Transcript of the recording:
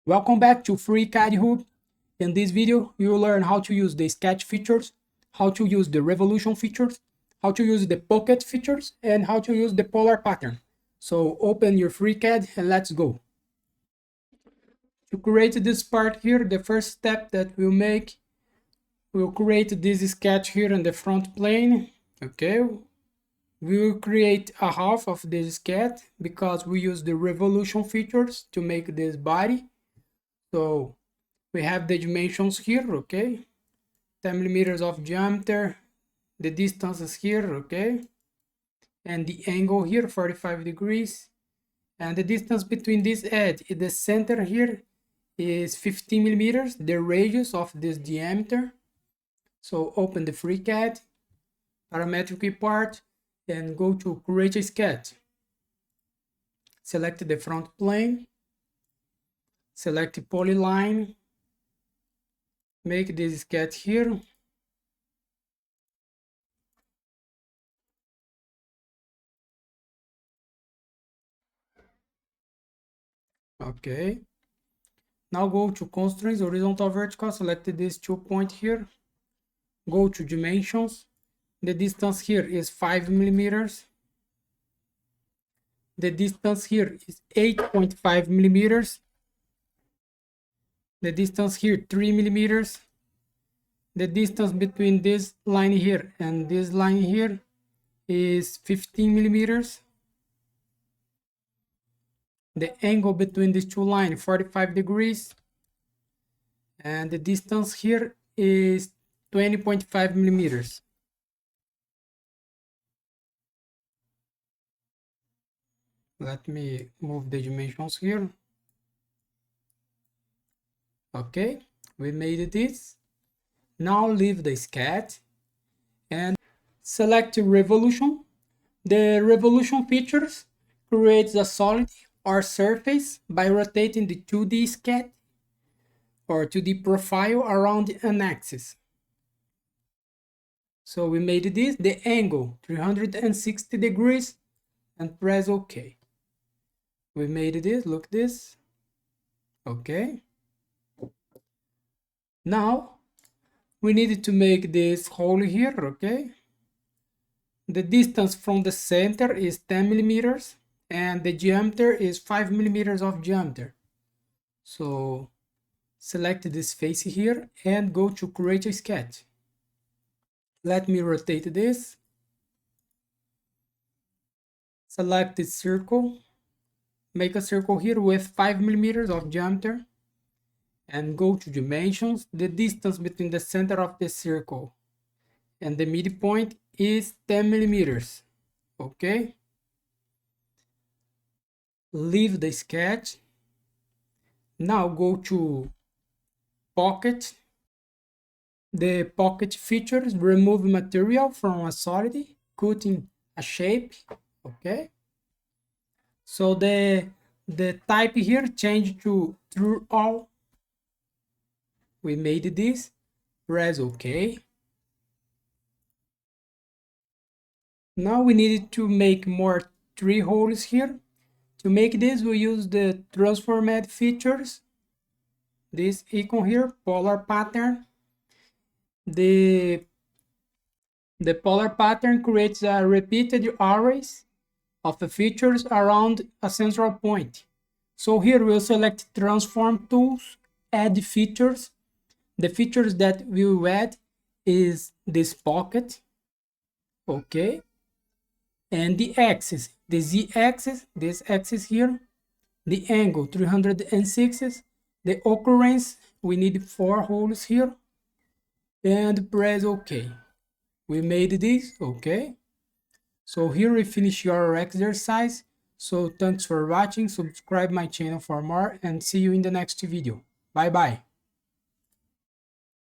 Welcome back to FreeCAD Hub. In this video, you will learn how to use the sketch features, how to use the revolution features, how to use the pocket features, and how to use the polar pattern. So open your FreeCAD and let's go. To create this part here, the first step that we'll make, we'll create this sketch here in the front plane. Okay, we will create a half of this sketch because we use the revolution features to make this body. So we have the dimensions here, okay, 10 millimeters of diameter, the distances here, okay, and the angle here, 45 degrees, and the distance between this edge in the center here is 15 millimeters, the radius of this diameter. So open the FreeCAD, parametric part, and go to create a sketch. Select the front plane, select polyline, make this sketch here. Okay. Now go to constraints, horizontal, vertical, select this 2 point here. Go to dimensions. The distance here is 5 millimeters. The distance here is 8.5 millimeters. The distance here 3 millimeters. The distance between this line here and this line here is 15 millimeters. The angle between these two lines 45 degrees, and the distance here is 20.5 millimeters. Let me move the dimensions here. Okay, we made this. Now leave the sketch and select revolution. The revolution features creates a solid or surface by rotating the 2D sketch or 2D profile around an axis. So we made this, the angle 360 degrees, and press OK. We made this, look this. Okay. Now we needed to make this hole here, okay? The distance from the center is 10 millimeters and the diameter is 5 millimeters of diameter. So select this face here and go to create a sketch. Let me rotate this. Select the circle. Make a circle here with 5 millimeters of diameter. And go to dimensions. The distance between the center of the circle and the midpoint is 10 millimeters. Okay. Leave the sketch. Now go to pocket. The pocket features remove material from a solid, cutting a shape. Okay. So the type here changed to through all. We made this. Press OK. Now we needed to make more 3 holes here. To make this, we use the transformed features. This icon here, polar pattern. The polar pattern creates a repeated arrays of the features around a central point. So here we'll select transform tools, add features. The features that we will add is this pocket. Okay. And the axis, the z-axis, this axis here, the angle 306, the occurrence, we need 4 holes here, and press OK. We made this, okay. So here we finish your exercise. So thanks for watching, subscribe my channel for more, and see you in the next video. Bye bye.